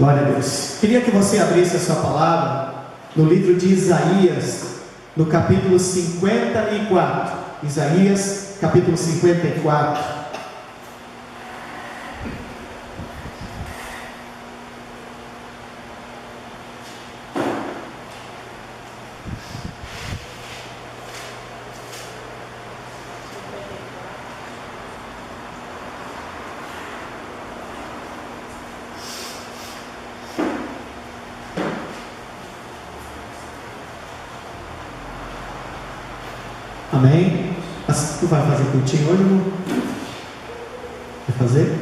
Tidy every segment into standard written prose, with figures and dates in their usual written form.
Glória a Deus. Queria que você abrisse a sua palavra no livro de Isaías, no capítulo 54. Isaías, capítulo 54. Amém? Tu vai fazer cultinho hoje, amor? Vai fazer?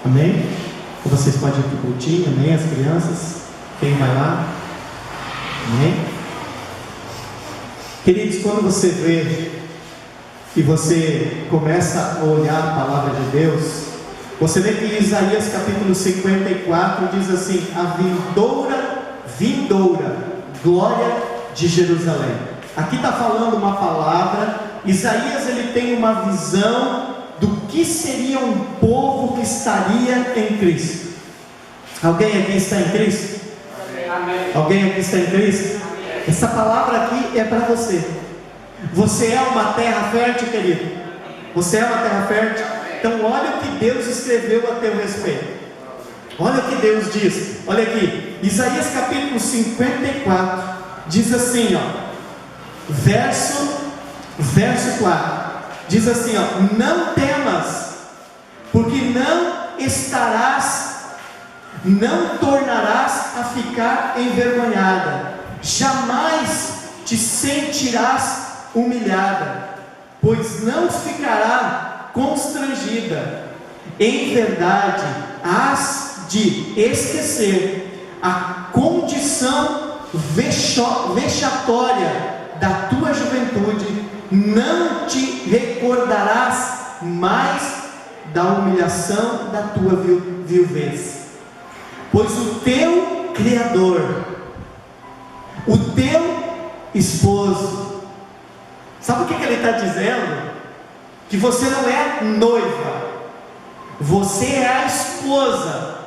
Amém? Ou vocês podem ir para o cultinho, amém? As crianças, quem vai lá? Amém? Queridos, quando você vê e você começa a olhar a palavra de Deus, você vê que em Isaías capítulo 54 diz assim: a vindoura glória de Jerusalém. Aqui está falando uma palavra. Isaías ele tem uma visão do que seria um povo que estaria em Cristo. Alguém aqui está em Cristo? Amém. Alguém aqui está em Cristo? Amém. Essa palavra aqui é para você. Você é uma terra fértil, querido. Você é uma terra fértil. Então olha o que Deus escreveu a teu respeito. Olha o que Deus diz. Olha aqui, Isaías capítulo 54 diz assim, verso 4, diz assim, não temas, porque não tornarás a ficar envergonhada, jamais te sentirás humilhada, pois não ficará constrangida. Em verdade, hás de esquecer a condição vexatória da tua juventude, não te recordarás mais da humilhação da tua viuvez, pois o teu Criador, o teu esposo, sabe o que ele está dizendo? Que você não é noiva, você é a esposa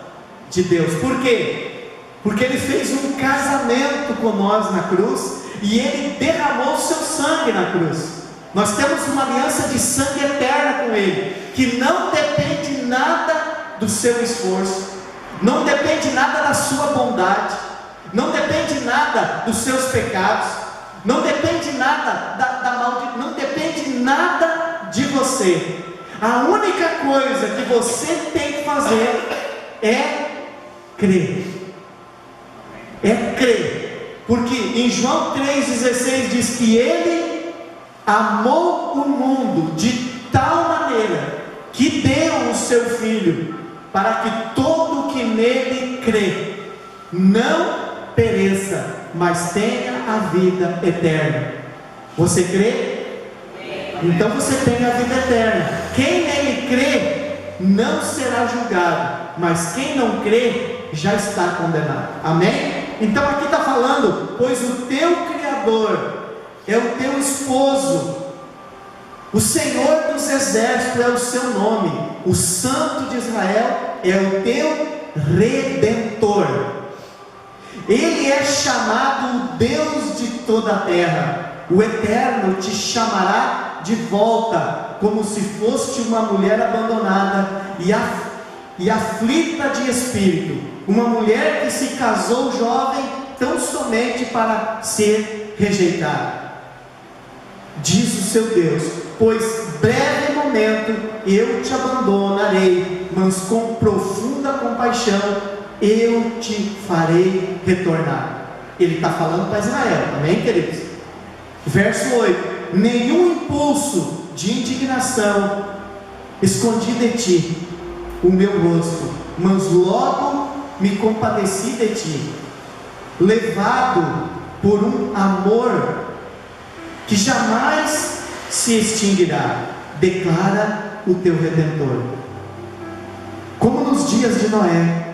de Deus. Por quê? Porque ele fez um casamento com nós na cruz, e ele derramou o seu sangue na cruz. Nós temos uma aliança de sangue eterna com ele, que não depende nada do seu esforço, não depende nada da sua bondade, não depende nada dos seus pecados, não depende nada da maldade, não depende nada de você. A única coisa que você tem que fazer é crer. É crer. Porque em João 3,16 diz que ele amou o mundo de tal maneira que deu o seu Filho, para que todo que nele crê não pereça, mas tenha a vida eterna. Você crê? Então você tem a vida eterna. Quem nele crê não será julgado, mas quem não crê já está condenado. Amém? Então aqui está falando, pois o teu Criador é o teu esposo, o Senhor dos exércitos é o seu nome, o Santo de Israel é o teu Redentor. Ele é chamado o Deus de toda a terra. O Eterno te chamará de volta, como se fosse uma mulher abandonada e aflita de espírito, uma mulher que se casou jovem tão somente para ser rejeitada. Diz o seu Deus: pois breve momento eu te abandonarei, mas com profunda compaixão eu te farei retornar. Ele está falando para Israel, amém, queridos? Verso 8: nenhum impulso de indignação escondi de ti o meu rosto, mas logo me compadeci de ti, levado por um amor que jamais se extinguirá, declara o teu Redentor. Como nos dias de Noé,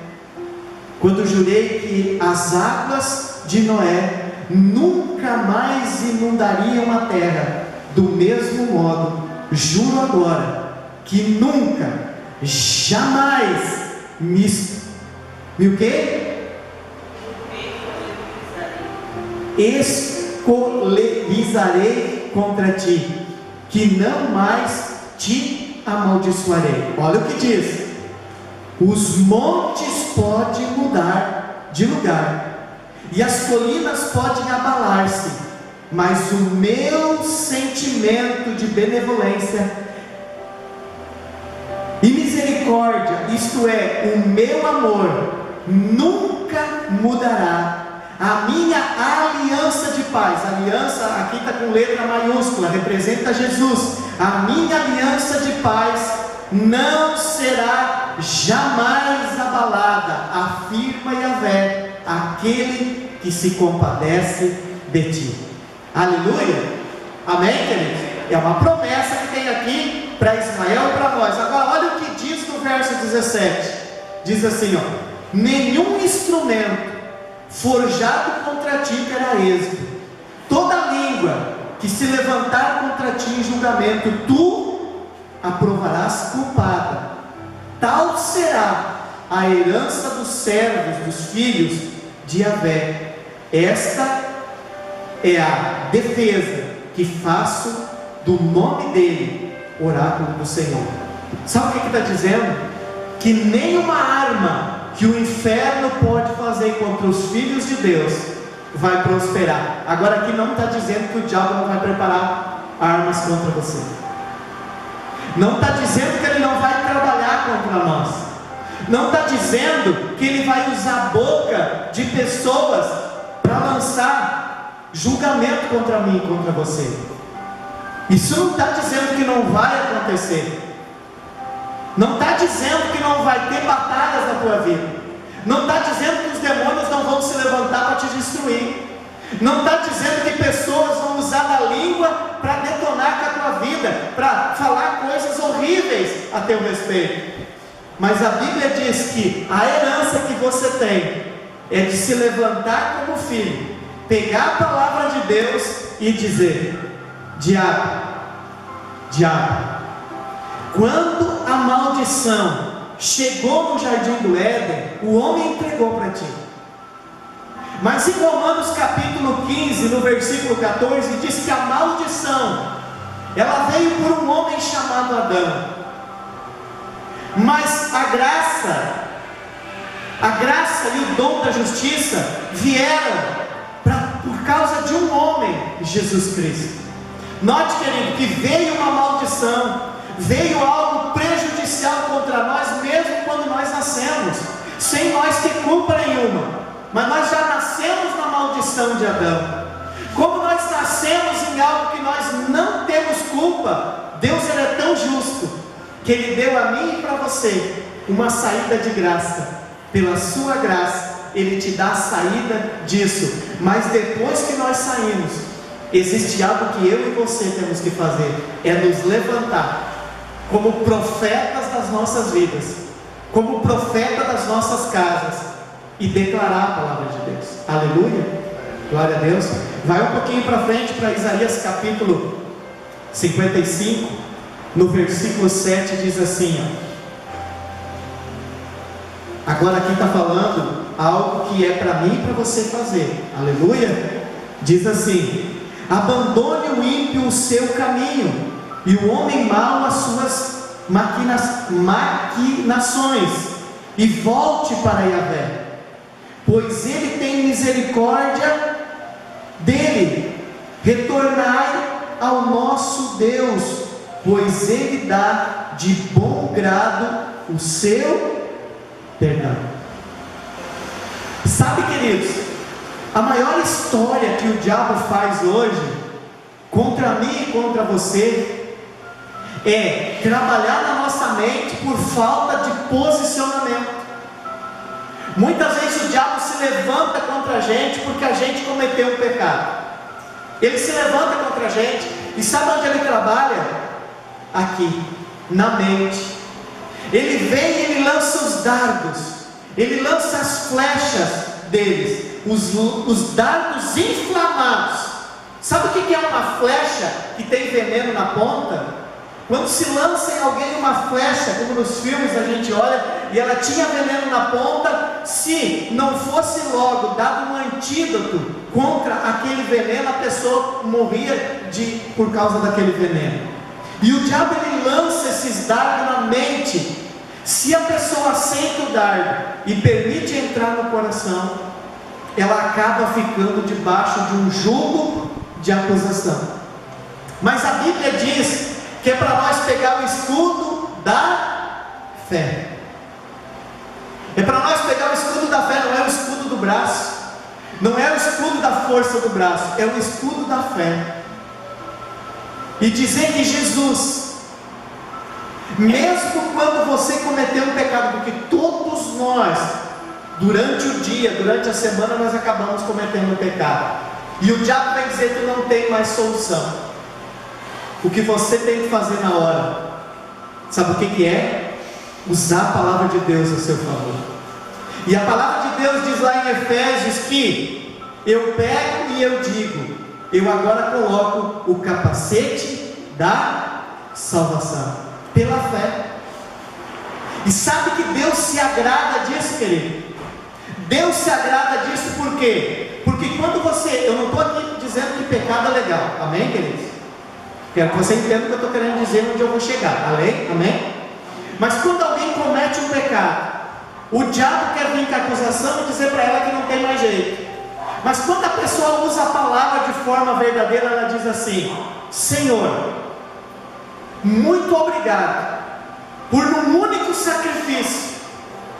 quando jurei que as águas de Noé nunca mais inundariam a terra, do mesmo modo, juro agora que nunca, jamais o quê? Escolerizarei contra ti, que não mais te amaldiçoarei. Olha o que diz: os montes podem mudar de lugar, e as colinas podem abalar-se, mas o meu sentimento de benevolência e misericórdia, isto é, o meu amor, nunca mudará. A minha aliança de paz, aliança aqui está com letra maiúscula, representa Jesus. A minha aliança de paz não será jamais abalada, afirma Yahvé, aquele que se compadece de ti. Aleluia, amém, queridos? É uma promessa que tem aqui para Israel e para nós. Agora olha o que diz no verso 17, diz assim, ó: nenhum instrumento forjado contra ti terá êxito, toda língua que se levantar contra ti em julgamento, tu aprovarás culpada. Tal será a herança dos servos, dos filhos de Yahvé. Esta é a defesa que faço do nome dele, oráculo do Senhor. Sabe o que está dizendo? Que nenhuma arma que o inferno pode fazer contra os filhos de Deus vai prosperar. Agora aqui não está dizendo que o diabo não vai preparar armas contra você, não está dizendo que ele não vai trabalhar contra nós, não está dizendo que ele vai usar a boca de pessoas para lançar julgamento contra mim e contra você. Isso não está dizendo que não vai acontecer, não está dizendo que não vai ter batalhas na tua vida, não está dizendo que os demônios não vão se levantar para te destruir, não está dizendo que pessoas vão usar da língua para detonar com a tua vida, para falar coisas horríveis a teu respeito. Mas a Bíblia diz que a herança que você tem é de se levantar como filho, pegar a palavra de Deus e dizer: diabo, quando a maldição chegou no jardim do Éden, o homem entregou para ti. Mas em Romanos capítulo 15, no versículo 14, diz que a maldição, ela veio por um homem chamado Adão. Mas a graça e o dom da justiça vieram por causa de um homem, Jesus Cristo. Note, querido, que veio uma maldição, veio algo prejudicial contra nós, mesmo quando nós nascemos, sem nós ter culpa nenhuma. Mas nós já nascemos na maldição de Adão. Como nós nascemos em algo que nós não temos culpa, Deus, ele é tão justo que ele deu a mim e para você uma saída de graça. Pela sua graça ele te dá a saída disso. Mas depois que nós saímos, existe algo que eu e você temos que fazer: é nos levantar como profetas das nossas vidas, como profeta das nossas casas, e declarar a palavra de Deus. Aleluia, glória a Deus. Vai um pouquinho para frente, para Isaías capítulo 55, no versículo 7, diz assim, ó. Agora aqui está falando algo que é para mim e para você fazer. Aleluia. Diz assim: abandone o ímpio o seu caminho, e o homem mau as suas maquinações, e volte para Yahvé, pois ele tem misericórdia dele. Retornai ao nosso Deus, pois ele dá de bom grado o seu perdão. Sabe, queridos, a maior história que o diabo faz hoje contra mim e contra você é trabalhar na nossa mente por falta de posicionamento. Muitas vezes o diabo se levanta contra a gente porque a gente cometeu um pecado. Ele se levanta contra a gente, e sabe onde ele trabalha? Aqui, na mente. Ele vem e ele lança os dardos, ele lança as flechas deles, os dardos inflamados. Sabe o que é uma flecha que tem veneno na ponta? Quando se lança em alguém uma flecha, como nos filmes a gente olha, e ela tinha veneno na ponta, se não fosse logo dado um antídoto contra aquele veneno, a pessoa morria por causa daquele veneno. E o diabo, ele lança esses dardos na mente. Se a pessoa aceita o dardo e permite entrar no coração, ela acaba ficando debaixo de um jugo de acusação. Mas a Bíblia diz que é para nós pegar o escudo da fé. É para nós pegar o escudo da fé, não é o escudo do braço, não é o escudo da força do braço, é o escudo da fé. E dizer que Jesus, mesmo quando você cometeu um pecado, porque todos nós, durante o dia, durante a semana, nós acabamos cometendo um pecado, e o diabo vai dizer que não tem mais solução. O que você tem que fazer na hora, sabe o que é? Usar a palavra de Deus a seu favor. E a palavra de Deus diz lá em Efésios que eu pego e eu digo, eu agora coloco o capacete da salvação, pela fé. E sabe que Deus se agrada disso, querido? Deus se agrada disso por quê? Porque quando você, eu não estou aqui dizendo que pecado é legal, amém, queridos? Quero que você entenda o que eu estou querendo dizer, onde eu vou chegar, amém? Mas quando alguém comete um pecado, o diabo quer vir com a acusação e dizer para ela que não tem mais jeito. Mas quando a pessoa usa a palavra de forma verdadeira, ela diz assim: Senhor, muito obrigado por num único sacrifício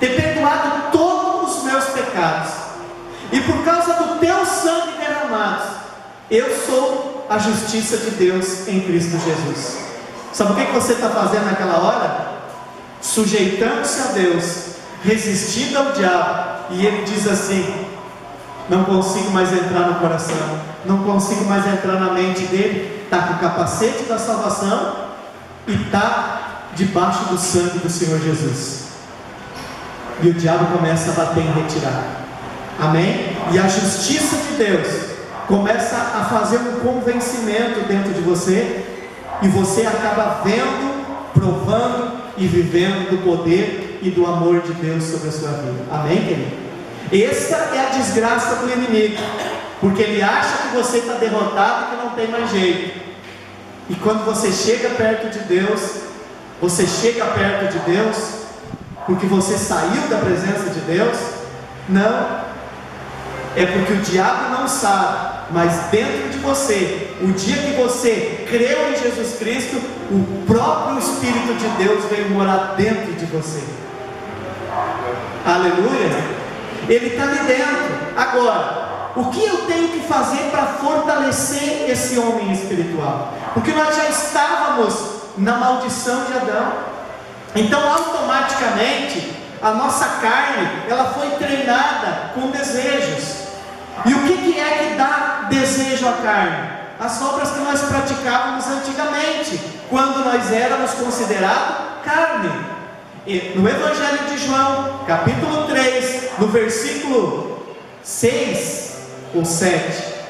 ter perdoado todos os meus pecados, e por causa do teu sangue derramado, eu sou a justiça de Deus em Cristo Jesus. Sabe o que você está fazendo naquela hora? Sujeitando-se a Deus, resistindo ao diabo. E ele diz assim: não consigo mais entrar no coração, não consigo mais entrar na mente dele. Está com o capacete da salvação e está debaixo do sangue do Senhor Jesus. E o diabo começa a bater em retirada, amém? E a justiça de Deus começa a fazer um convencimento dentro de você, e você acaba vendo, provando e vivendo do poder e do amor de Deus sobre a sua vida, amém, querido? Esta é a desgraça do inimigo, porque ele acha que você está derrotado e que não tem mais jeito. E quando você chega perto de Deus, você chega perto de Deus porque você saiu da presença de Deus? Não, é porque o diabo não sabe, mas dentro de você, o dia que você creu em Jesus Cristo, o próprio Espírito de Deus veio morar dentro de você. Aleluia! Ele está ali dentro. Agora, o que eu tenho que fazer para fortalecer esse homem espiritual? Porque nós já estávamos na maldição de Adão. Então automaticamente a nossa carne, ela foi treinada com desejos. E o que é que dá desejo à carne? As obras que nós praticávamos antigamente, quando nós éramos considerados carne. E no Evangelho de João, capítulo 3, no versículo 6 ou 7,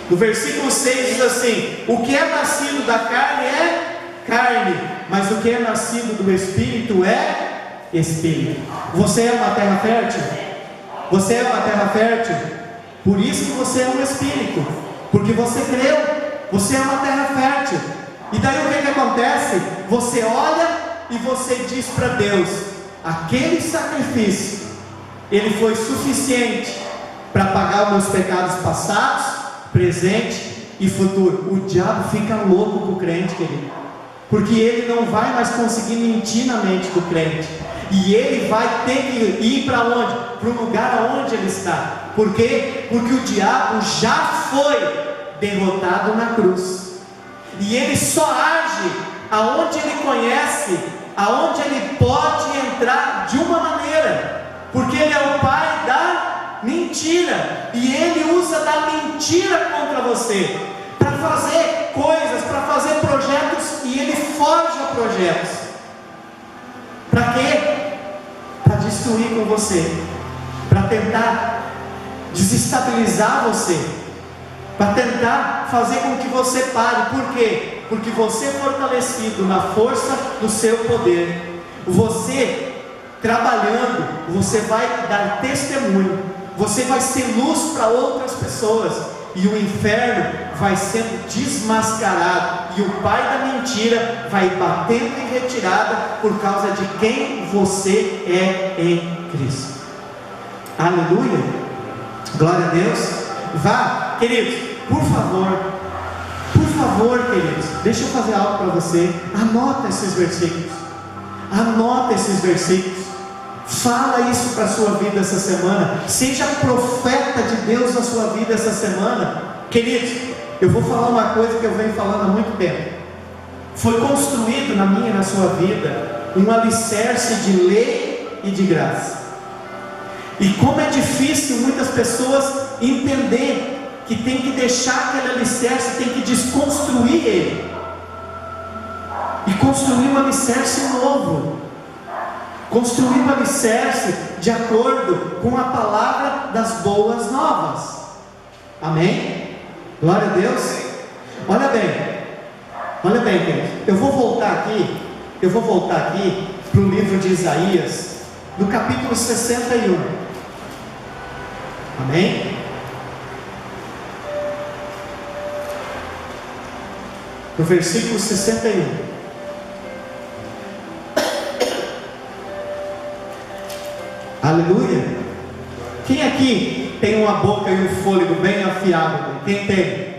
no versículo 6 diz assim: o que é nascido da carne é carne, mas o que é nascido do Espírito é Espírito. Você é uma terra fértil? Você é uma terra fértil? Por isso que você é um Espírito, porque você creu, você é uma terra fértil. E daí o que acontece? Você olha e você diz para Deus: aquele sacrifício, ele foi suficiente para pagar os meus pecados passados, presente e futuro. O diabo fica louco com o crente, querido, porque ele não vai mais conseguir mentir na mente do crente, e ele vai ter que ir para onde? Para o lugar onde ele está. Por quê? Porque o diabo já foi derrotado na cruz, e ele só age aonde ele conhece, aonde ele pode entrar de uma maneira, porque ele é o pai da mentira, e ele usa da mentira contra você, para fazer coisas, para fazer projetos, e ele forja projetos. Para quê? Para destruir com você, para tentar desestabilizar você. para tentar fazer com que você pare. Por quê? Porque você é fortalecido na força do seu poder. Você trabalhando, você vai dar testemunho, você vai ser luz para outras pessoas, e o inferno vai sendo desmascarado, e o pai da mentira vai batendo em retirada por causa de quem você é em Cristo. Aleluia, glória a Deus. Vá, queridos, por favor, queridos, deixa eu fazer algo para você. Anota esses versículos, fala isso para a sua vida essa semana, seja profeta de Deus na sua vida essa semana. Queridos, eu vou falar uma coisa que eu venho falando há muito tempo. Foi construído na minha e na sua vida um alicerce de lei e de graça, e como é difícil muitas pessoas entender que tem que deixar aquele alicerce, tem que desconstruir ele e construir um alicerce novo, construir um alicerce de acordo com a palavra das boas novas. Amém? Glória a Deus. Olha bem, queridos, eu vou voltar aqui para o livro de Isaías, no capítulo 61. Amém? No versículo 61. Aleluia. Quem aqui tem uma boca e um fôlego bem afiado? Quem tem?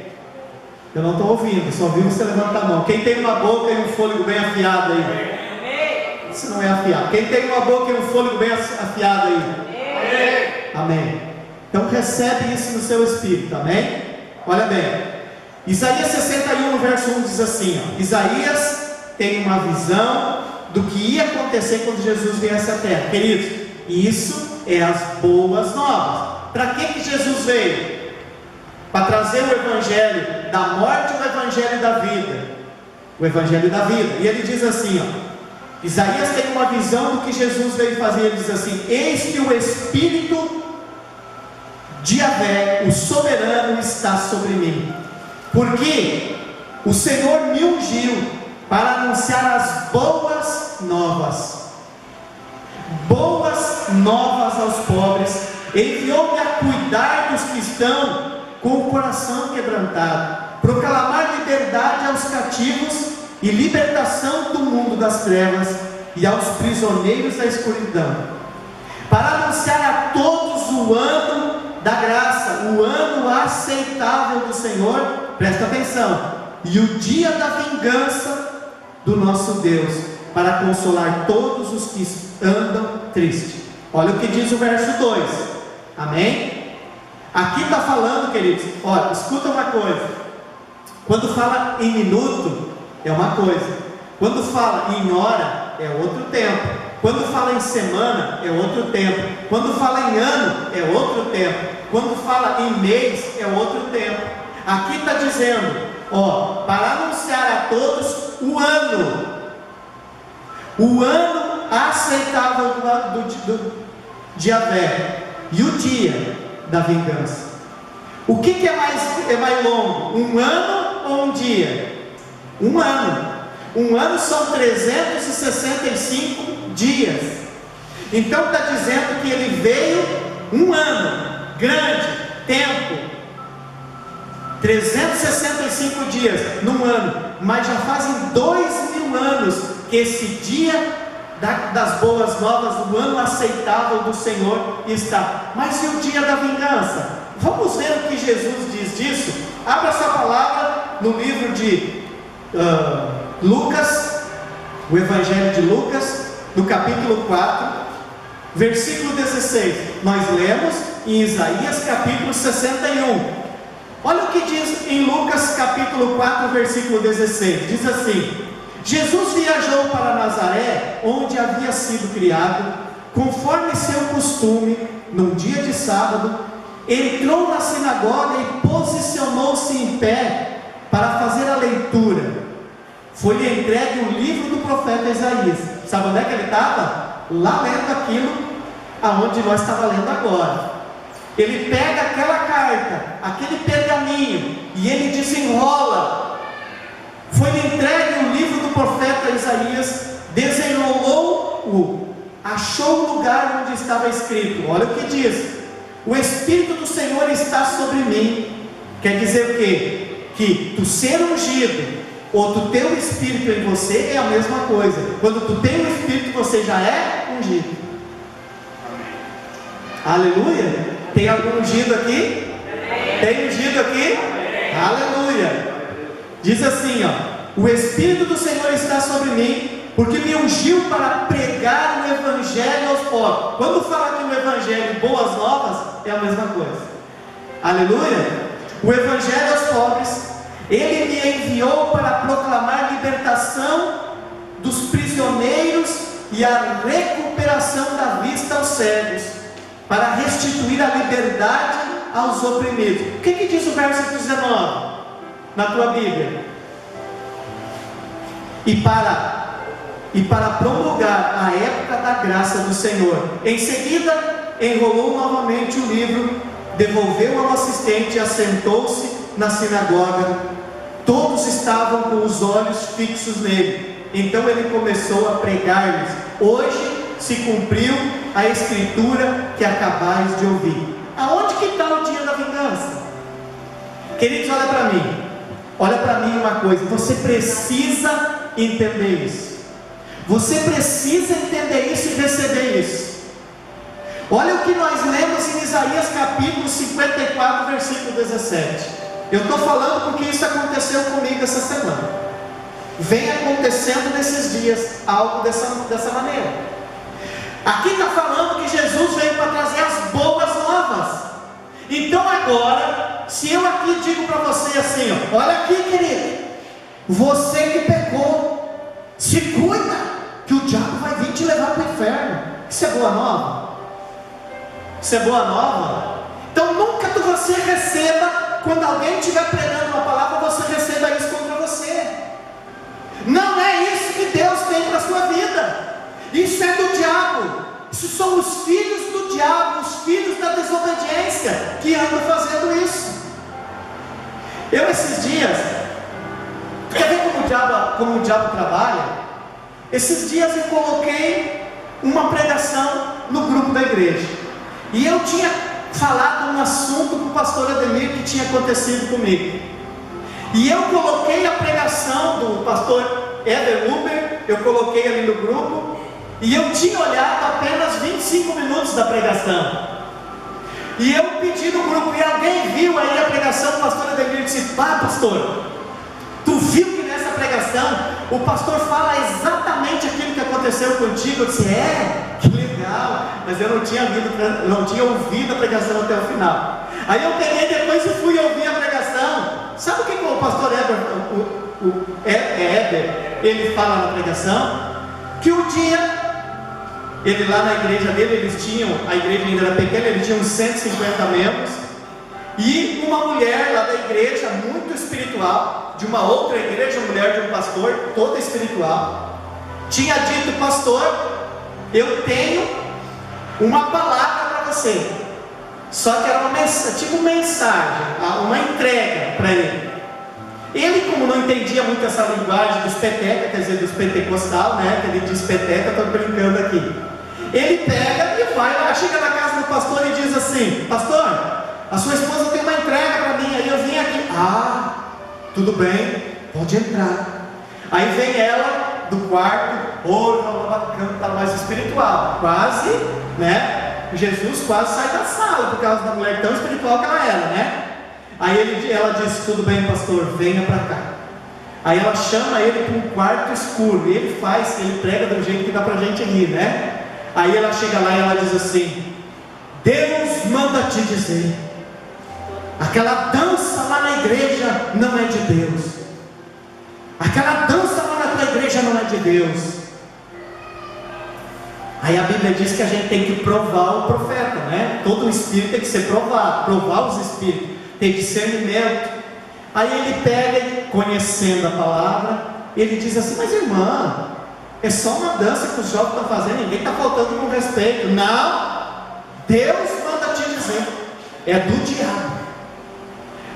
Eu não estou ouvindo, só ouvi você levantar a mão. Quem tem uma boca e um fôlego bem afiado aí? Isso não é afiado. Quem tem uma boca e um fôlego bem afiado aí? Amém. Então recebe isso no seu espírito, amém? Olha bem, Isaías 61, verso 1 diz assim, ó, Isaías tem uma visão do que ia acontecer quando Jesus viesse à terra. Queridos, isso é as boas novas. Para que Jesus veio? Para trazer o evangelho da morte e o evangelho da vida. O evangelho da vida. E ele diz assim, ó, Isaías tem uma visão do que Jesus veio fazer. Ele diz assim: eis que o Espírito de Yahvé, o soberano, está sobre mim, porque o Senhor me ungiu para anunciar as boas novas aos pobres, enviou-me a cuidar dos que estão com o coração quebrantado, proclamar liberdade aos cativos e libertação do mundo das trevas e aos prisioneiros da escuridão, para anunciar a todos o ano da graça, o ano aceitável do Senhor, presta atenção, e o dia da vingança do nosso Deus, para consolar todos os que andam tristes. Olha o que diz o verso 2, amém? Aqui está falando, queridos, olha, escuta uma coisa, quando fala em minuto, é uma coisa, quando fala em hora, é outro tempo, quando fala em semana, é outro tempo, quando fala em ano, é outro tempo, quando fala em mês, é outro tempo. Aqui está dizendo, ó, para anunciar a todos o ano aceitável de Yahvé, e o dia da vingança. O que é mais longo? Um ano ou um dia? Um ano. Um ano são 365 dias. Então está dizendo que ele veio um ano, grande, tempo, 365 dias num ano, mas já fazem 2000 anos que esse dia das boas novas, do ano aceitável do Senhor está. Mas e o dia da vingança? Vamos ver o que Jesus diz disso. Abra sua palavra no livro de Lucas, o Evangelho de Lucas, no capítulo 4, versículo 16. Nós lemos em Isaías capítulo 61. Olha o que diz em Lucas capítulo 4, versículo 16. Diz assim: Jesus viajou para Nazaré, onde havia sido criado, conforme seu costume, num dia de sábado, entrou na sinagoga e posicionou-se em pé para fazer a leitura. Foi-lhe entregue o livro do profeta Isaías. Sabe onde é que ele estava? Lá lendo aquilo aonde nós estamos lendo agora. Ele pega aquela carta, aquele pergaminho, e ele desenrola. Foi entregue o livro do profeta Isaías, desenrolou-o, achou o lugar onde estava escrito. Olha o que diz: o Espírito do Senhor está sobre mim. Quer dizer o quê? Que tu ser ungido, ou tu ter o Espírito em você, é a mesma coisa. Quando tu tem o Espírito, você já é ungido. Aleluia. Tem algum ungido aqui? Tem ungido aqui? Aleluia. Diz assim, ó: o Espírito do Senhor está sobre mim, porque me ungiu para pregar o Evangelho aos pobres. Quando fala aqui o Evangelho, boas novas, é a mesma coisa. Aleluia. O Evangelho aos pobres. Ele me enviou para proclamar libertação dos prisioneiros e a recuperação da vista aos cegos, para restituir a liberdade aos oprimidos. O que diz o verso 19 na tua Bíblia? E para promulgar a época da graça do Senhor. Em seguida, enrolou novamente o livro, devolveu ao assistente e assentou-se na sinagoga. Todos estavam com os olhos fixos nele. Então ele começou a pregar-lhes: hoje se cumpriu a escritura que acabais de ouvir. Aonde que está o dia da vingança? Queridos, olha para mim uma coisa. Você precisa entender isso. Você precisa entender isso e receber isso. Olha o que nós lemos em Isaías capítulo 54, versículo 17. Eu estou falando porque isso aconteceu comigo essa semana. Vem acontecendo nesses dias algo dessa maneira. Aqui está falando que Jesus veio para trazer as boas novas. Então agora, se eu aqui digo para você assim, ó, olha aqui, querido, você que pecou, se cuida, que o diabo vai vir te levar para o inferno. Isso é boa nova? Isso é boa nova? Então nunca você receba, quando alguém estiver pregando uma palavra, você receba isso contra você. Não é isso que Deus tem para a sua vida. Isso é do diabo. Isso são os filhos do diabo, os filhos da desobediência, que andam fazendo isso. Eu esses dias, quer ver como o diabo trabalha? Esses dias eu coloquei uma pregação no grupo da igreja, e eu tinha falado um assunto para o pastor Ademir que tinha acontecido comigo, e eu coloquei a pregação do pastor Éder Huber, eu coloquei ali no grupo, e eu tinha olhado apenas 25 minutos da pregação, e eu pedi no grupo, e alguém viu aí a pregação do pastor Ademir e disse: pá, pastor, tu viu que nessa pregação o pastor fala exatamente aquilo que aconteceu contigo? Eu disse: é, que legal, mas eu não tinha ouvido a pregação até o final. Aí eu peguei depois e fui ouvir a pregação. Sabe o que o pastor Éder, ele fala na pregação? Que um dia, ele lá na igreja dele, a igreja ainda era pequena, ele tinha uns 150 membros, e uma mulher lá da igreja, muito espiritual, de uma outra igreja, mulher de um pastor, toda espiritual, tinha dito: pastor, eu tenho uma palavra para você. Só que era uma mensagem, uma entrega para ele. Ele, como não entendia muito essa linguagem dos peteca, quer dizer, dos pentecostal, né, que ele diz peteca, estou brincando aqui. Ele pega e vai lá, chega na casa do pastor e diz assim: pastor, a sua esposa tem uma entrega para mim, aí eu vim aqui. Ah, tudo bem, pode entrar. Aí vem ela do quarto, canta mais espiritual, quase, né? Jesus quase sai da sala por causa da mulher tão espiritual que ela era, né? Aí ela disse: tudo bem, pastor, venha para cá. Aí ela chama ele para um quarto escuro, e ele prega do jeito que dá para a gente rir, né? Aí ela chega lá e ela diz assim: Deus manda te dizer, aquela dança lá na igreja não é de Deus. Aquela dança lá na tua igreja não é de Deus. Aí a Bíblia diz que a gente tem que provar o profeta, né? Todo espírito tem que ser provado, provar os espíritos, tem discernimento. Aí ele pega, conhecendo a palavra, ele diz assim: mas irmã, é só uma dança que os jovens estão fazendo, ninguém está faltando com respeito. Não, Deus manda te dizer. é do diabo.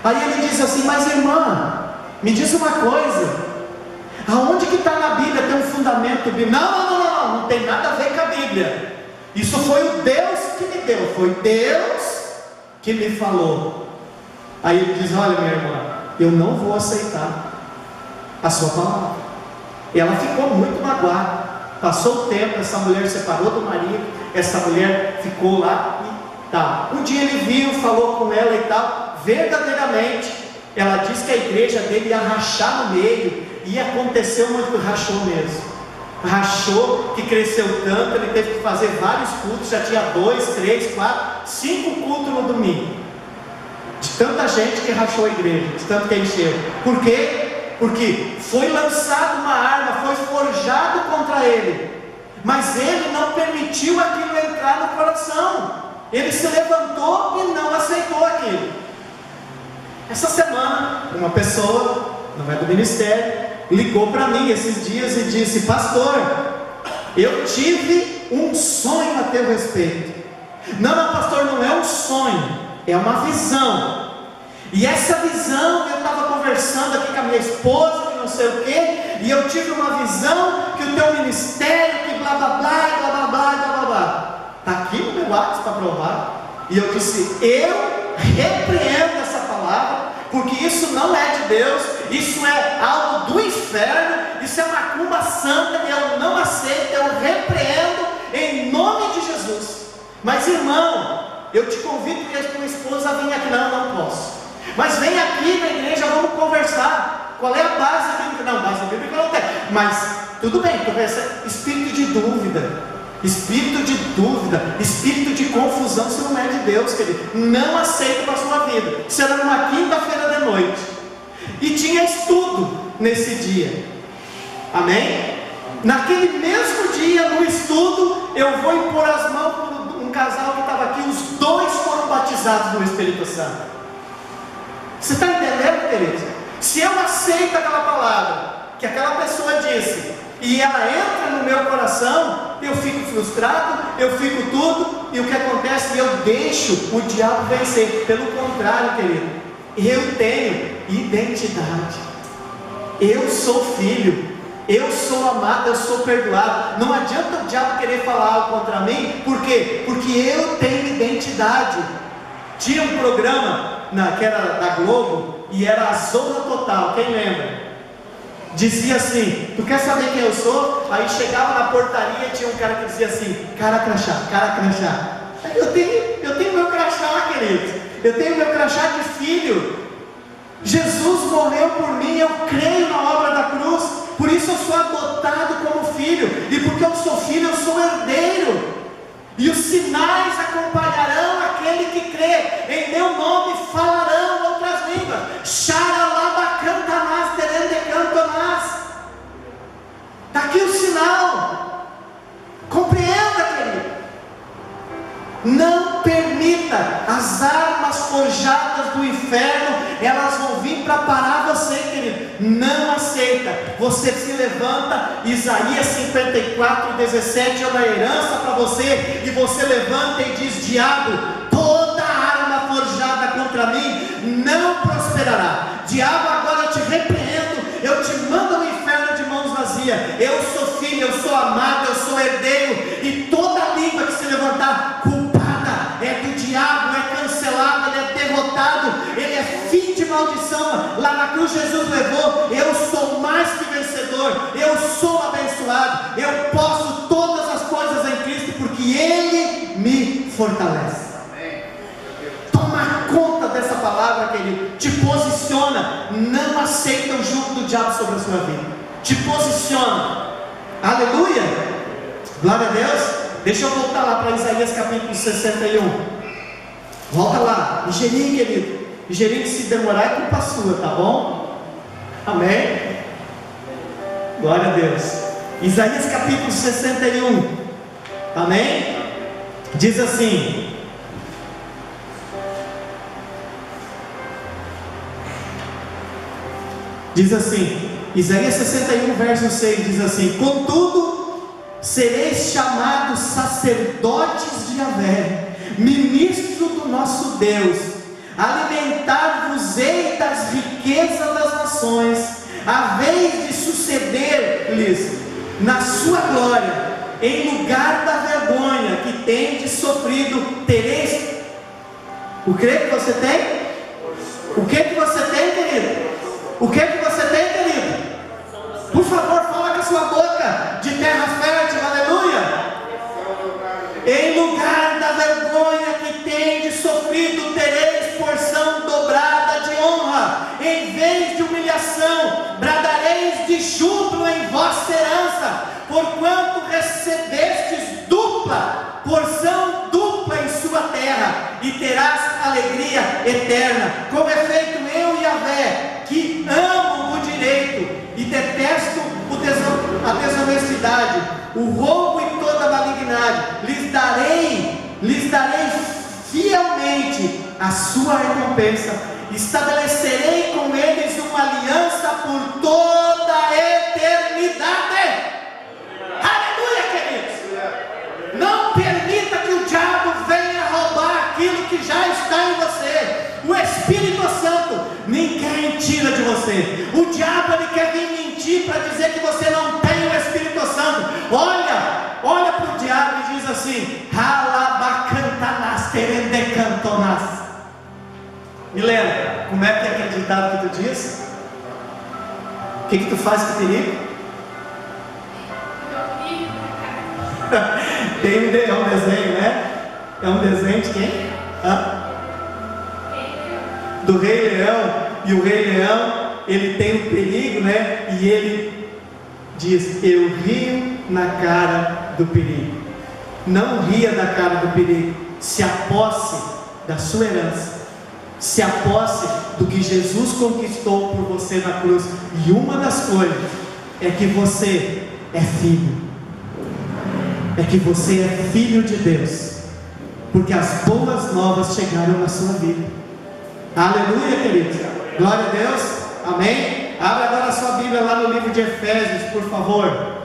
Aí ele diz assim: mas irmã, me diz uma coisa, aonde que está na Bíblia, tem um fundamento bíblico? Não tem nada a ver com a Bíblia. Isso foi o Deus que me deu, foi Deus que me falou. Aí ele diz: olha minha irmã, eu não vou aceitar a sua palavra. E ela ficou muito magoada. Passou o tempo, essa mulher separou do marido, essa mulher ficou lá e tal. Um dia ele viu, falou com ela e tal. Verdadeiramente, ela disse que a igreja dele ia rachar no meio, e aconteceu muito, rachou mesmo. Rachou, que cresceu tanto, ele teve que fazer vários cultos, já tinha 2, 3, 4, 5 cultos no domingo. De tanta gente que rachou a igreja, de tanto que encheu. Por quê? Porque foi lançada uma arma, foi forjado contra ele, mas ele não permitiu aquilo entrar no coração. Ele se levantou e não aceitou aquilo. Essa semana, uma pessoa, não é do ministério, ligou para mim esses dias e disse: pastor, eu tive um sonho a teu respeito. Não, pastor, não é um sonho, é uma visão. E essa visão, eu estava conversando aqui com a minha esposa, que não sei o quê, e eu tive uma visão que o teu ministério, que blá blá blá, blá blá blá, blá blá blá. Está aqui no meu WhatsApp para provar. E eu disse: eu repreendo essa palavra, porque isso não é de Deus, isso é algo do inferno, isso é macumba santa, e eu não aceito, eu repreendo em nome de Jesus. Mas irmão, eu te convido que a tua esposa venha aqui. Não posso. Mas vem aqui na igreja, vamos conversar. Qual é a base bíblica? Não, base bíblica não tem. Mas tudo bem, conversa. Espírito de dúvida, espírito de confusão, se não é de Deus, querido. Não aceita para a sua vida. Será numa quinta-feira de noite. E tinha estudo nesse dia. Amém? Naquele mesmo dia, no estudo, eu vou impor as mãos por um casal que estava aqui. Os dois foram batizados no Espírito Santo. Você está entendendo, querido? Se eu aceito aquela palavra que aquela pessoa disse, e ela entra no meu coração, eu fico frustrado, eu fico tudo, e o que acontece? Eu deixo o diabo vencer. Pelo contrário, querido, eu tenho identidade, eu sou filho, eu sou amado, eu sou perdoado. Não adianta o diabo querer falar algo contra mim. Por quê? Porque eu tenho identidade. Tinha um programa que era da Globo, e era a Zona Total, quem lembra? Dizia assim: tu quer saber quem eu sou? Aí chegava na portaria e tinha um cara que dizia assim: cara crachá, cara crachá. Eu tenho meu crachá, querido. Eu tenho meu crachá de filho. Jesus morreu por mim, eu creio na obra da cruz. Por isso eu sou adotado como filho. E porque eu sou filho, eu sou herdeiro. E os sinais acompanharão aquele que crê. Em meu nome falarão outras línguas. Xaralabacantanás, terendecantonás. Está aqui o sinal. Compreenda, querido. Não permita as armas forjadas do inferno, elas vão vir para parar você, querido. Não aceita. Você se levanta. Isaías 54:17 é uma herança para você, e você levanta e diz: diabo, toda arma forjada contra mim não prosperará. Diabo, agora eu te repreendo, eu te mando no inferno de mãos vazias. Eu sou filho, eu sou amado, eu sou herdeiro, e toda língua que se levantar é do diabo, é cancelado, ele é derrotado, ele é fim de maldição. Lá na cruz Jesus levou. Eu sou mais que vencedor, eu sou abençoado, eu posso todas as coisas em Cristo, porque Ele me fortalece. Toma conta dessa palavra, querido. Te posiciona. Não aceita o jugo do diabo sobre a sua vida. Te posiciona. Aleluia. Glória a Deus. Deixa eu voltar lá para Isaías capítulo 61. Volta lá, ligeirinho, querido. Ligeirinho, que se demorar é culpa sua, tá bom? Amém? Glória a Deus. Isaías capítulo 61. Amém? Diz assim: Isaías 61 verso 6 diz assim: contudo, sereis chamados sacerdotes de Yahvé, ministro do nosso Deus, alimentar-vos-ei das riquezas das nações, a vez de suceder-lhes na sua glória, em lugar da vergonha que tendes sofrido, tereis. O que você tem? O que você tem, querido? O que você tem, querido? Por favor, fala com a sua boca de terra fértil, aleluia. Em lugar da vergonha que tendes sofrido, tereis porção dobrada de honra. Em vez de humilhação, bradareis de júbilo em vossa herança, porquanto recebestes dupla, porção dupla em sua terra, e terás alegria eterna. Como é feito eu e Yahvé, que amo o direito e detesto a desonestidade, o roubo e toda a malignidade, lhes darei fielmente a sua recompensa, estabelecerei com eles uma aliança por toda a eternidade. Aleluia, queridos. Não permita que o diabo venha roubar aquilo que já está em você. O Espírito Santo ninguém tira de você. O diabo ele quer vir mentir para dizer que você não tem o Espírito Santo. Olha para o diabo e diz assim: Halabacantanas terendecantonas. Milena, como é que é aquele ditado que tu diz? O que tu faz com o perigo? É um desenho, né? É um desenho de quem? Do Rei Leão. E o Rei Leão, ele tem um perigo, né? E ele diz: eu rio na cara do perigo. Não ria da cara do perigo. Se aposse da sua herança. Se aposse do que Jesus conquistou por você na cruz. E uma das coisas é que você é filho. É que você é filho de Deus. Porque as boas novas chegaram na sua vida. Aleluia, queridos. Glória a Deus. Amém. Abra agora a sua Bíblia lá no livro de Efésios, por favor.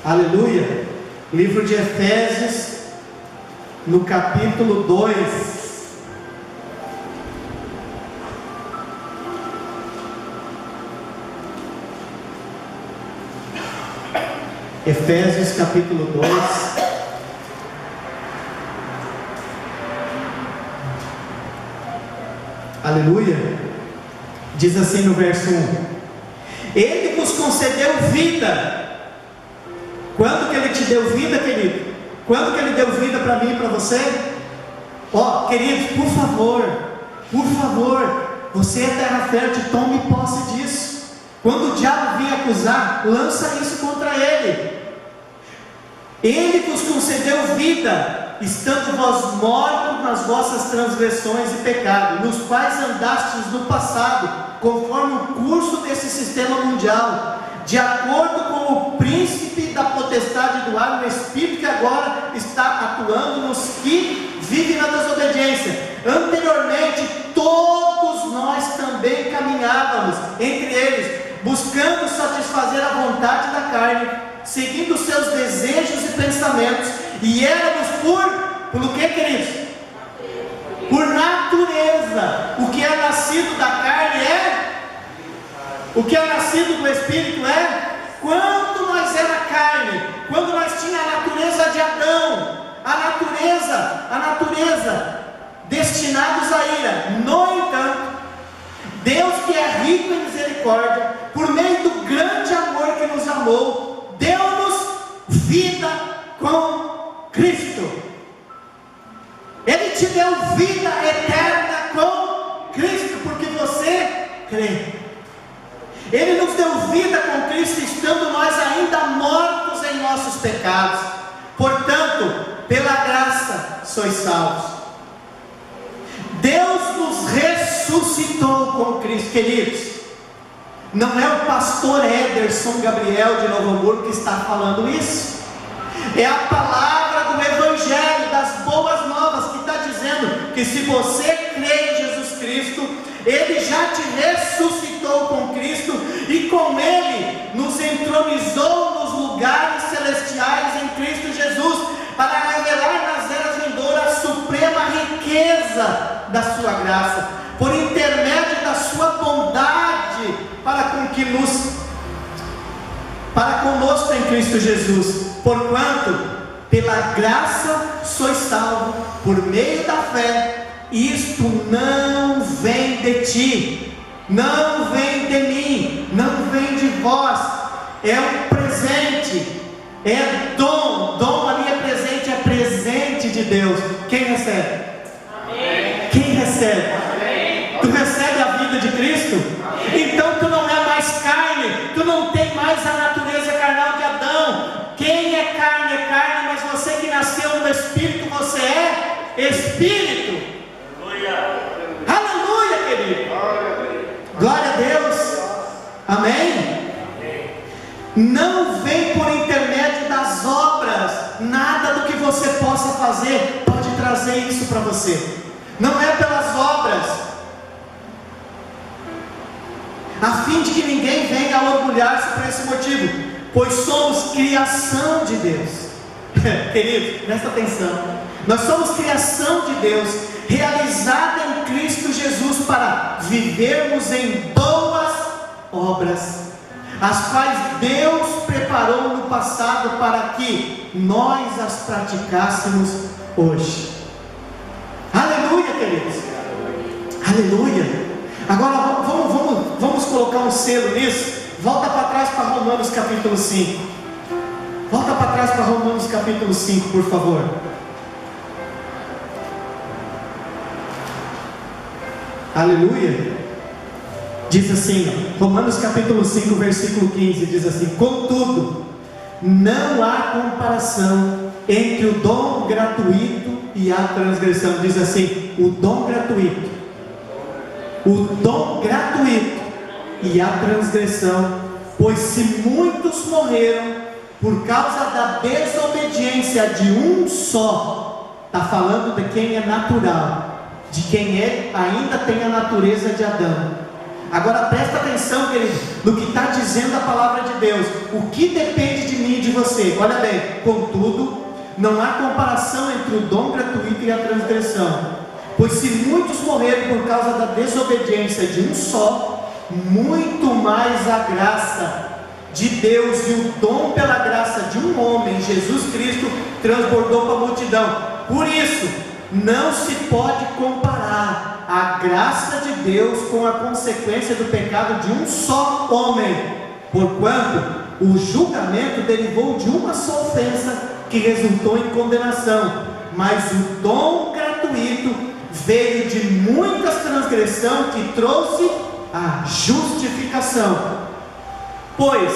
Aleluia. Livro de Efésios, no capítulo 2. Efésios capítulo 2. Aleluia. Diz assim no verso 1: Ele vos concedeu vida. Quando que Ele te deu vida, querido? Quando que Ele deu vida para mim e para você? Queridos, por favor, você é terra fértil, tome posse disso. Quando o diabo vir acusar, lança isso contra ele. Ele vos concedeu vida, estando vós mortos nas vossas transgressões e pecados, nos quais andastes no passado, conforme o curso desse sistema mundial, de acordo com o príncipe da potestade do ar, o espírito que agora está atuando nos que vivem na desobediência. Anteriormente, todos nós também caminhávamos entre eles, buscando satisfazer a vontade da carne, seguindo seus desejos e pensamentos, e éramos por que, queridos? Por natureza. O que é nascido da carne o que é nascido do Espírito quando nós era carne, quando nós tínhamos a natureza de Adão, a natureza destinados à ira. No entanto, Deus, que é rico em misericórdia, por meio do grande amor que nos amou, deu-nos vida com Cristo. Ele te deu vida eterna com Cristo, porque você crê. Ele nos deu vida com Cristo, estando nós ainda mortos em nossos pecados. Portanto, pela graça sois salvos. Deus nos ressuscitou com Cristo, queridos. Não é o pastor Ederson Gabriel de Novo Hamburgo que está falando isso. É a palavra do Evangelho, das boas novas, que está dizendo que se você crê em Jesus Cristo, Ele já te ressuscitou com Cristo, e com Ele nos entronizou nos lugares celestiais em Cristo Jesus, para revelar nas eras vindouras a suprema natureza da sua graça, por intermédio da sua bondade para conosco em Cristo Jesus. Porquanto, pela graça sois salvos, por meio da fé. Isto não vem de ti, não vem de mim, não vem de vós. É um presente, é dom. Dom ali é presente de Deus. Quem recebe? Amém. Quem recebe? Amém. Tu recebe a vida de Cristo? Amém. Então tu não é mais carne, tu não tem mais a natureza carnal de Adão. Quem é carne, mas você que nasceu no Espírito, você é Espírito. Aleluia, querido. Glória a Deus. Amém? Não vem por intermédio das obras. Nada do que você possa fazer pode trazer isso para você. Não é pelas obras, a fim de que ninguém venha a orgulhar-se por esse motivo, pois somos criação de Deus. Querido, presta atenção. Nós somos criação de Deus, realizada em Cristo Jesus, para vivermos em boas obras, as quais Deus preparou no passado para que nós as praticássemos hoje. Aleluia, queridos. Aleluia. Agora vamos colocar um selo nisso. Volta para trás para Romanos capítulo 5. Volta para trás para Romanos capítulo 5, por favor. Aleluia. Diz assim, Romanos capítulo 5, versículo 15, diz assim: contudo, não há comparação entre o dom gratuito e a transgressão. Diz assim, o dom gratuito e a transgressão, pois se muitos morreram por causa da desobediência de um só, está falando de quem é natural, de quem ainda tem a natureza de Adão. Agora presta atenção, querido, no que está dizendo a palavra de Deus. O que depende de mim e de você? Olha bem, contudo, não há comparação entre o dom gratuito e a transgressão, pois se muitos morreram por causa da desobediência de um só, muito mais a graça de Deus e o dom pela graça de um homem, Jesus Cristo, transbordou para a multidão. Por isso, não se pode comparar a graça de Deus com a consequência do pecado de um só homem, porquanto o julgamento derivou de uma só ofensa que resultou em condenação, mas o dom gratuito veio de muitas transgressões que trouxe a justificação. Pois,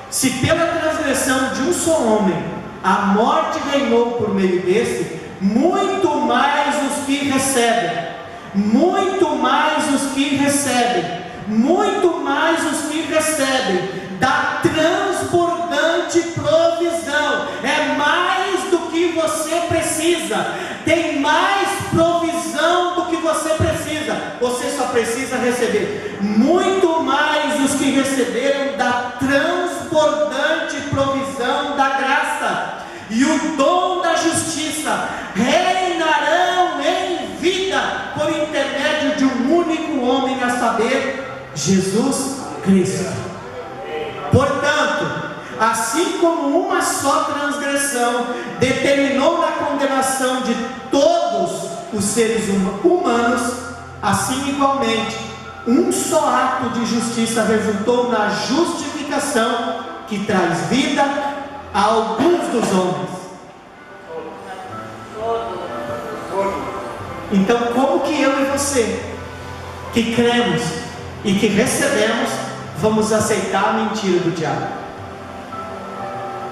se pela transgressão de um só homem a morte reinou por meio desse, muito mais os que recebem, da transbordante provisão. É mais do que você precisa, tem mais provisão do que você precisa. Você só precisa receber. Muito mais os que receberam da transbordante provisão da graça e o dom da justiça reinarão em vida por intermédio de um único homem, a saber, Jesus Cristo. Portanto, assim como uma só transgressão determinou na condenação de todos os seres humanos, assim igualmente um só ato de justiça resultou na justificação que traz vida a alguns dos homens. Então, como que eu e você, que cremos e que recebemos, vamos aceitar a mentira do diabo?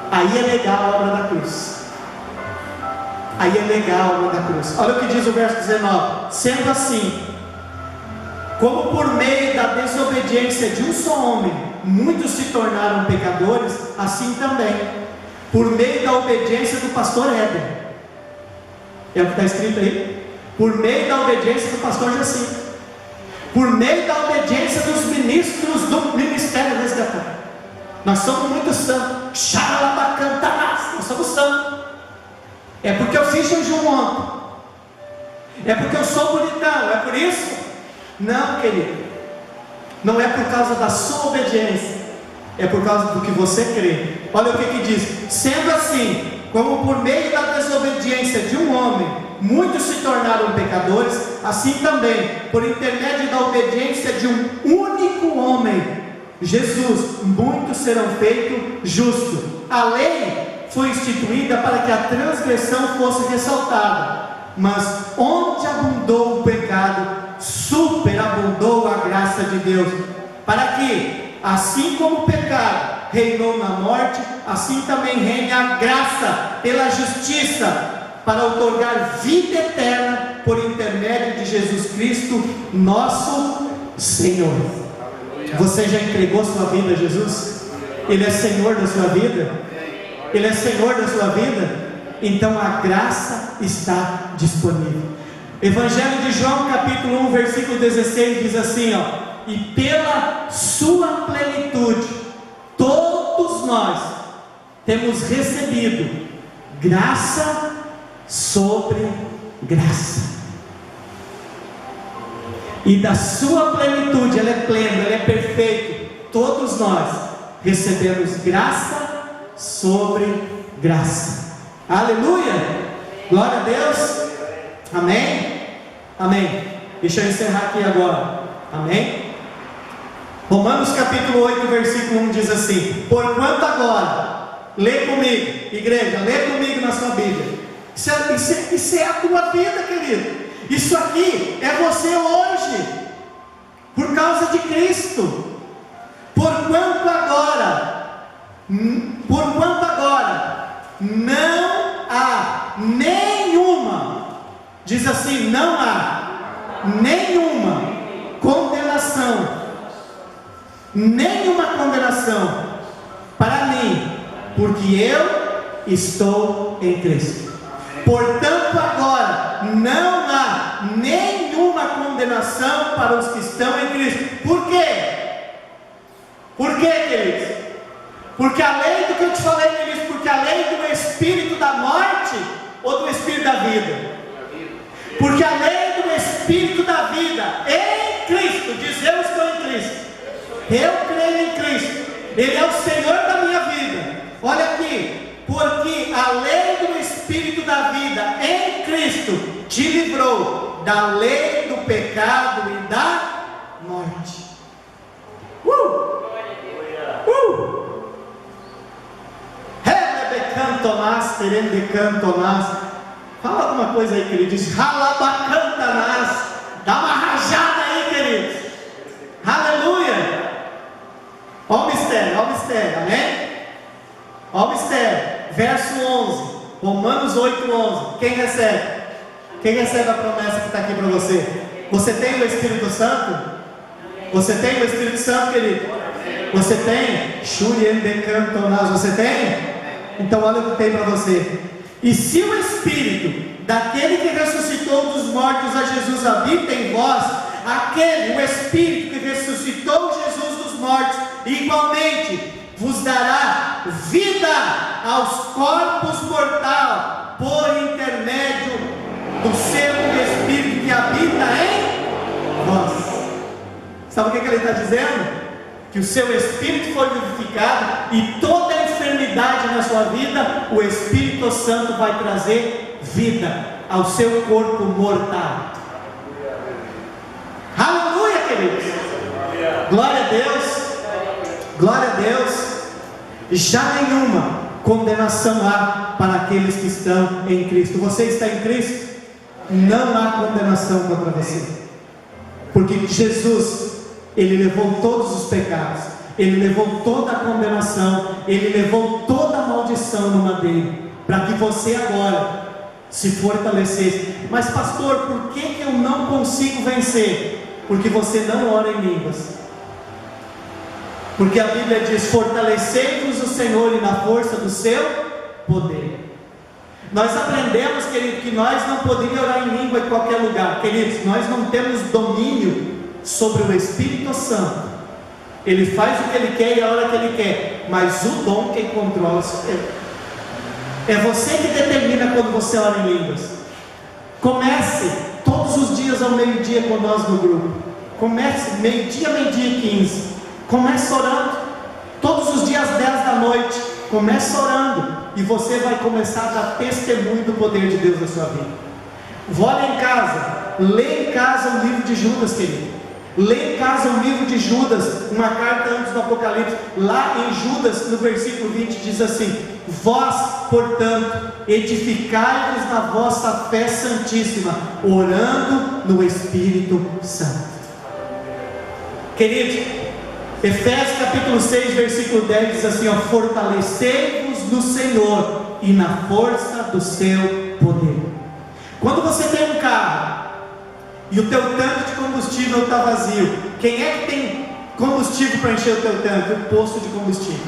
Aí é legal a obra da cruz. Aí é legal a obra da cruz. Olha o que diz o verso 19: sendo assim, como por meio da desobediência de um só homem muitos se tornaram pecadores, assim também por meio da obediência do pastor Éder. É o que está escrito aí. Por meio da obediência do pastor Jacinto, por meio da obediência dos ministros do ministério resgatado. Nós somos muito santos. Nós somos santos. É porque eu fiz jejum ontem. É porque eu sou bonitão, é por isso? Não, querido. Não é por causa da sua obediência, é por causa do que você crê. Olha o que diz: sendo assim, como por meio da desobediência de um homem muitos se tornaram pecadores, assim também, por intermédio da obediência de um único homem, Jesus, muitos serão feitos justos. A lei foi instituída para que a transgressão fosse ressaltada, mas onde abundou o pecado, superabundou a graça de Deus, para que, assim como o pecado reinou na morte, assim também reine a graça pela justiça, para outorgar vida eterna por intermédio de Jesus Cristo, nosso Senhor. Você já entregou sua vida a Jesus? Ele é Senhor da sua vida? Ele é Senhor da sua vida? Então a graça está disponível. Evangelho de João, capítulo 1, versículo 16, diz assim, e pela sua plenitude, todos nós temos recebido graça sobre graça. E da sua plenitude, ela é plena, ela é perfeita. Todos nós recebemos graça sobre graça. Aleluia! Glória a Deus! Amém? Amém. Deixa eu encerrar aqui agora. Amém? Romanos capítulo 8, versículo 1 diz assim: porquanto agora, lê comigo, igreja, lê comigo na sua Bíblia. Isso é a tua vida, querido. Isso aqui é você hoje, por causa de Cristo. Porquanto agora não há nenhuma, diz assim, não há nenhuma condenação para mim, porque eu estou em Cristo. Portanto agora não há nenhuma condenação para os que estão em Cristo. Por quê? Por quê, queridos? Porque além do que eu te falei, queridos, porque além do espírito da morte ou do espírito da vida? Porque além do espírito da vida em Cristo, diz eu estou em Cristo, eu creio em Cristo, Ele é o Senhor da minha vida. Olha aqui, porque a lei do Espírito da vida em Cristo te livrou da lei do pecado e da morte. Fala alguma coisa aí, querido. Diz ralabacantanás. Dá uma rajada aí, queridos. Aleluia. Olha o mistério, amém? Olha o mistério. Verso 11, Romanos 8, 11. Quem recebe? Quem recebe a promessa que está aqui para você? Você tem o Espírito Santo? Você tem o Espírito Santo, querido? Você tem? Você tem? Então olha o que tem para você. E se o Espírito daquele que ressuscitou dos mortos a Jesus habita em vós, o Espírito que ressuscitou Jesus dos mortos, igualmente vos dará vida aos corpos mortais, por intermédio do seu Espírito que habita em vós. Sabe o que ele está dizendo? Que o seu Espírito foi vivificado, e toda enfermidade na sua vida, o Espírito Santo vai trazer vida ao seu corpo mortal. Aleluia, queridos. Glória a Deus. Glória a Deus. Já nenhuma condenação há para aqueles que estão em Cristo. Você está em Cristo? Não há condenação contra você, porque Jesus, Ele levou todos os pecados, Ele levou toda a condenação, Ele levou toda a maldição no madeiro, para que você agora se fortalecesse. Mas pastor, por que eu não consigo vencer? Porque você não ora em línguas. Porque a Bíblia diz: fortalecei-vos o Senhor e na força do seu poder. Nós aprendemos, querido, que nós não podemos orar em língua em qualquer lugar. Queridos, nós não temos domínio sobre o Espírito Santo. Ele faz o que Ele quer e a hora que Ele quer, mas o dom quem controla é você que determina quando você ora em línguas. Comece todos os dias ao meio-dia com nós no grupo. Comece meio-dia e 15. Comece orando. Todos os dias 10 da noite. Comece orando. E você vai começar a dar testemunho do poder de Deus na sua vida. Olha em casa. Lê em casa o livro de Judas, querido. Lê em casa o livro de Judas, uma carta antes do Apocalipse. Lá em Judas, no versículo 20, diz assim: vós, portanto, edificai-vos na vossa fé santíssima, orando no Espírito Santo. Querido, Efésios capítulo 6, versículo 10 diz assim: fortalecei-vos no Senhor e na força do seu poder. Quando você tem um carro e o teu tanque de combustível está vazio, quem é que tem combustível para encher o teu tanque? O posto de combustível.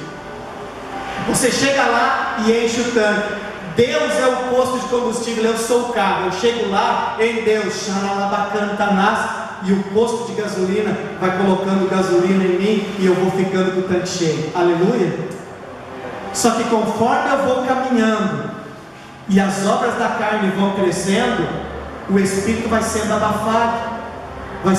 Você chega lá e enche o tanque. Deus é o posto de combustível, eu sou o carro. Eu chego lá em Deus, xaralabacantanás, e o posto de gasolina vai colocando gasolina em mim e eu vou ficando com o tanque cheio. Aleluia. Só que conforme eu vou caminhando e as obras da carne vão crescendo, o Espírito vai sendo abafado, vai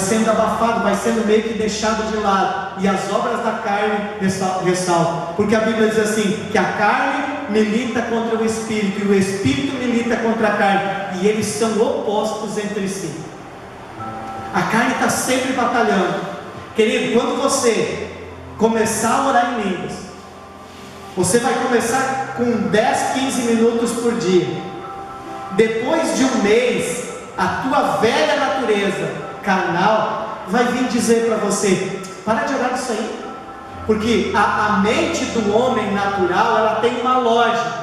sendo meio que deixado de lado, e as obras da carne ressaltam, porque a Bíblia diz assim, que a carne milita contra o Espírito, e o Espírito milita contra a carne, e eles são opostos entre si. A carne está sempre batalhando. Querido, quando você começar a orar em línguas, você vai começar com 10, 15 minutos por dia. Depois de um mês, a tua velha natureza carnal vai vir dizer para você: para de orar isso aí, porque a mente do homem natural, ela tem uma lógica,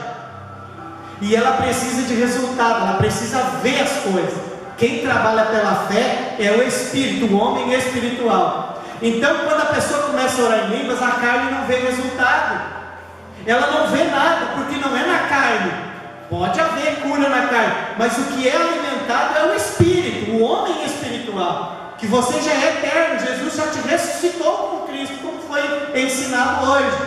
e ela precisa de resultado, ela precisa ver as coisas. Quem trabalha pela fé é o Espírito, o homem espiritual. Então, quando a pessoa começa a orar em línguas, a carne não vê resultado, ela não vê nada, porque não é na carne. Pode haver cura na carne, mas o que é alimentado é o Espírito, o homem espiritual, que você já é eterno. Jesus já te ressuscitou com Cristo, como foi ensinado hoje.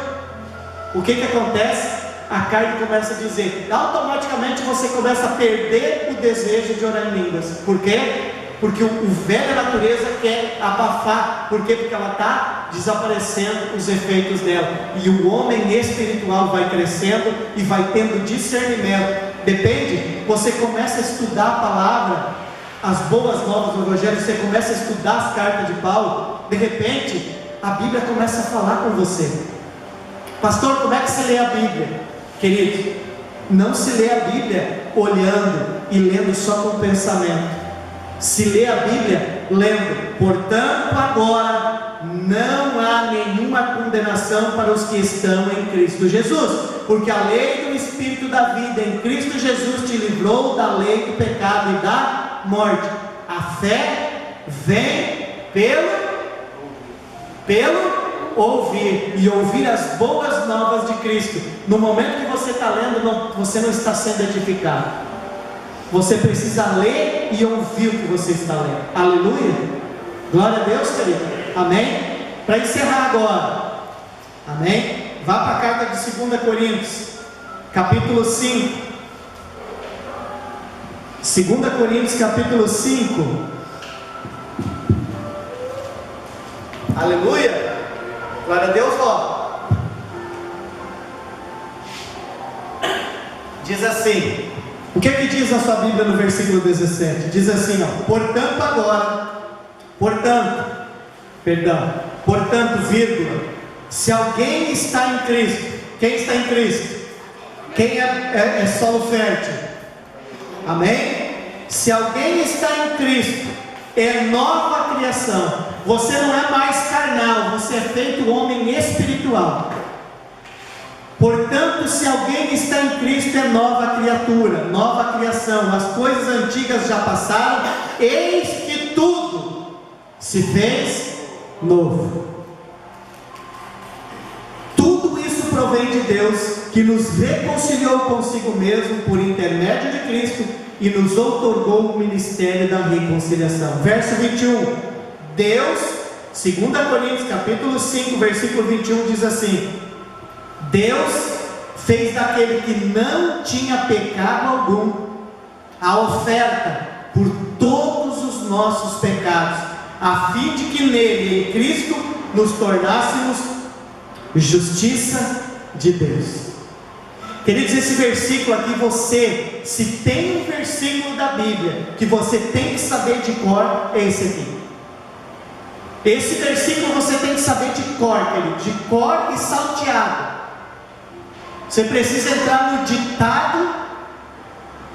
O que acontece? A carne começa a dizer, automaticamente você começa a perder o desejo de orar em línguas. Por quê? Porque o velha natureza quer abafar. Por quê? Porque ela está desaparecendo os efeitos dela, e o homem espiritual vai crescendo e vai tendo discernimento. Depende, você começa a estudar a palavra, as boas novas do Evangelho, você começa a estudar as cartas de Paulo, de repente a Bíblia começa a falar com você. Pastor, como é que se lê a Bíblia? Querido, não se lê a Bíblia olhando e lendo só com o pensamento. Se lê a Bíblia lendo: portanto agora não há nenhuma condenação para os que estão em Cristo Jesus, porque a lei do Espírito da vida em Cristo Jesus te livrou da lei do pecado e da morte. A fé vem pelo ouvir, e ouvir as boas novas de Cristo. No momento que você está lendo, você não está sendo edificado. Você precisa ler e ouvir o que você está lendo. Aleluia, glória a Deus, querido. Amém? Para encerrar agora, amém? Vá para a carta de 2 Coríntios, capítulo 5. 2 Coríntios, capítulo 5. Aleluia, glória a Deus. Ó, diz assim, o que diz na sua Bíblia no versículo 17? Diz assim, ó: portanto, vírgula, se alguém está em Cristo. Quem está em Cristo? Quem é solo fértil? Amém? Se alguém está em Cristo, é nova criação. Você não é mais carnal, você é feito homem espiritual. Portanto, se alguém está em Cristo, é nova criatura, nova criação. As coisas antigas já passaram, eis que tudo se fez novo. Tudo isso provém de Deus, que nos reconciliou consigo mesmo por intermédio de Cristo e nos outorgou o ministério da reconciliação. Verso 21. Deus, 2 Coríntios capítulo 5, versículo 21 diz assim: Deus fez daquele que não tinha pecado algum a oferta por todos os nossos pecados, a fim de que nele, em Cristo, nos tornássemos justiça de Deus. Queridos, esse versículo aqui, você, se tem um versículo da Bíblia que você tem que saber de cor, é esse aqui. Esse versículo você tem que saber de cor, querido, de cor e salteado. Você precisa entrar no ditado.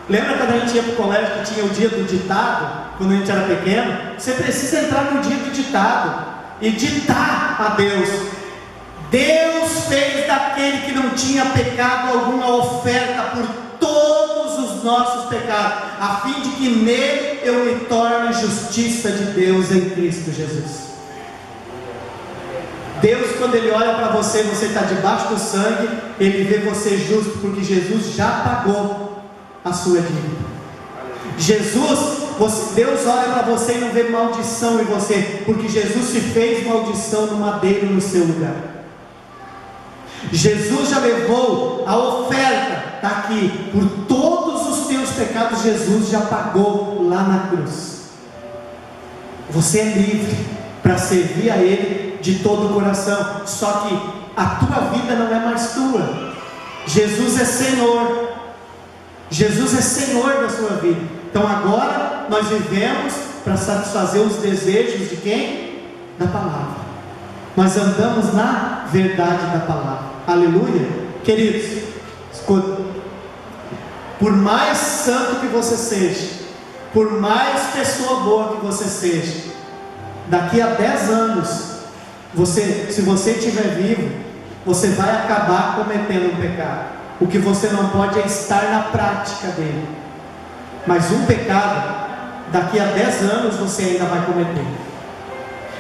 Lembra quando a gente ia para o colégio que tinha o dia do ditado, quando a gente era pequeno? Você precisa entrar no dia do ditado e ditar a Deus. Deus fez daquele que não tinha pecado alguma oferta por todos os nossos pecados, a fim de que nele eu me torne justiça de Deus em Cristo Jesus. Deus, quando Ele olha para você, você está debaixo do sangue, Ele vê você justo, porque Jesus já pagou a sua dívida. Deus olha para você e não vê maldição em você, porque Jesus se fez maldição no madeiro no seu lugar. Jesus já levou a oferta, está aqui, por todos os teus pecados. Jesus já pagou lá na cruz. Você é livre para servir a Ele de todo o coração, só que a tua vida não é mais tua. Jesus é Senhor. Jesus é Senhor da sua vida. Então agora nós vivemos para satisfazer os desejos de quem? Da palavra. Nós andamos na verdade da palavra. Aleluia. Queridos, escuta. Por mais santo que você seja, por mais pessoa boa que você seja, daqui a 10 anos, se você estiver vivo, você vai acabar cometendo um pecado. O que você não pode é estar na prática dele. Mas um pecado, daqui a 10 anos você ainda vai cometer.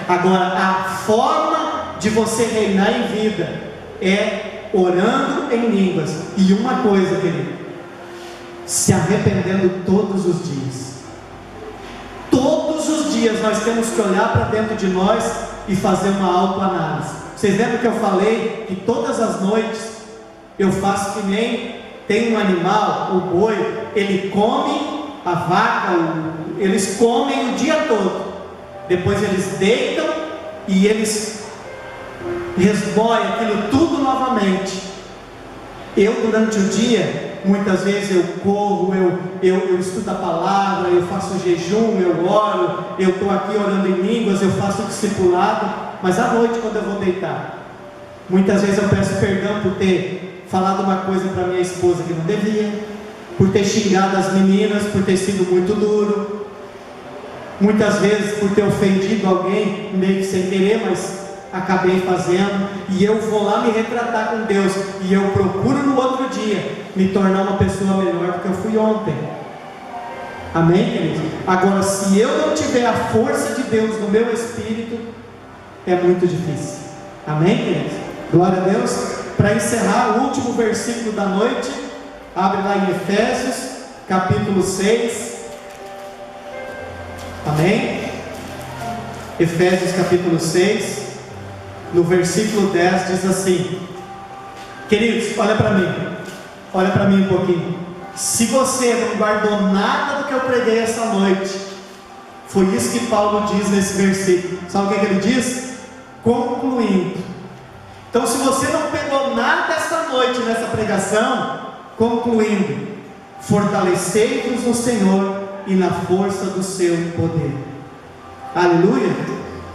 Agora, a forma de você reinar em vida é orando em línguas. E uma coisa, querido, se arrependendo todos os dias. Todos os dias nós temos que olhar para dentro de nós e fazer uma autoanálise. Vocês lembram que eu falei que todas as noites eu faço que nem tem um animal, o boi, ele come, a vaca, eles comem o dia todo, depois eles deitam e eles resboiam aquilo tudo novamente. Eu durante o dia, muitas vezes eu corro, eu estudo a palavra, eu faço jejum, eu oro, eu estou aqui orando em línguas, eu faço discipulado, mas à noite quando eu vou deitar, muitas vezes eu peço perdão por ter falado uma coisa para minha esposa que não devia, por ter xingado as meninas, por ter sido muito duro, muitas vezes por ter ofendido alguém, meio que sem querer, mas acabei fazendo, e eu vou lá me retratar com Deus, e eu procuro no outro dia me tornar uma pessoa melhor do que eu fui ontem. Amém, queridos? Agora, se eu não tiver a força de Deus no meu espírito, é muito difícil. Amém, queridos? Glória a Deus. Para encerrar, o último versículo da noite, abre lá em Efésios, capítulo 6. Amém? Efésios capítulo 6, no versículo 10 diz assim: queridos, olha para mim um pouquinho. Se você não guardou nada do que eu preguei essa noite, foi isso que Paulo diz nesse versículo. Sabe o que ele diz? Concluindo. Então, se você não pegou nada essa noite nessa pregação, concluindo, fortalecei-vos no Senhor e na força do seu poder. Aleluia.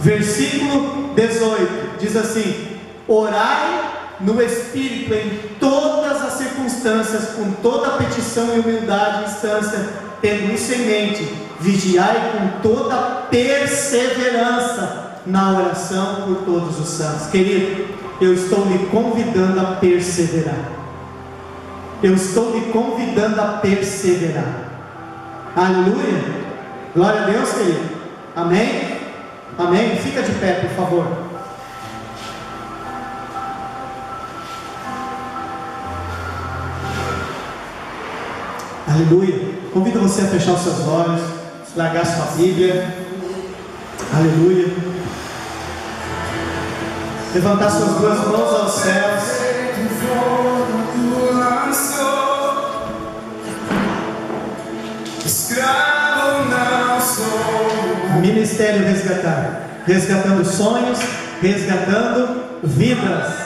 Versículo 18 diz assim: orai no Espírito em todas as circunstâncias, com toda a petição e humildade e instância, tendo isso em mente, vigiai com toda perseverança na oração por todos os santos. Querido, eu estou lhe convidando a perseverar. Eu estou lhe convidando a perseverar. Aleluia. Glória a Deus, querido. Amém? Amém? Fica de pé, por favor. Aleluia. Convido você a fechar os seus olhos, largar sua Bíblia. Aleluia. Levantar suas duas mãos aos céus. Escravo não sou. ministério resgatar? Resgatando sonhos, resgatando vidas.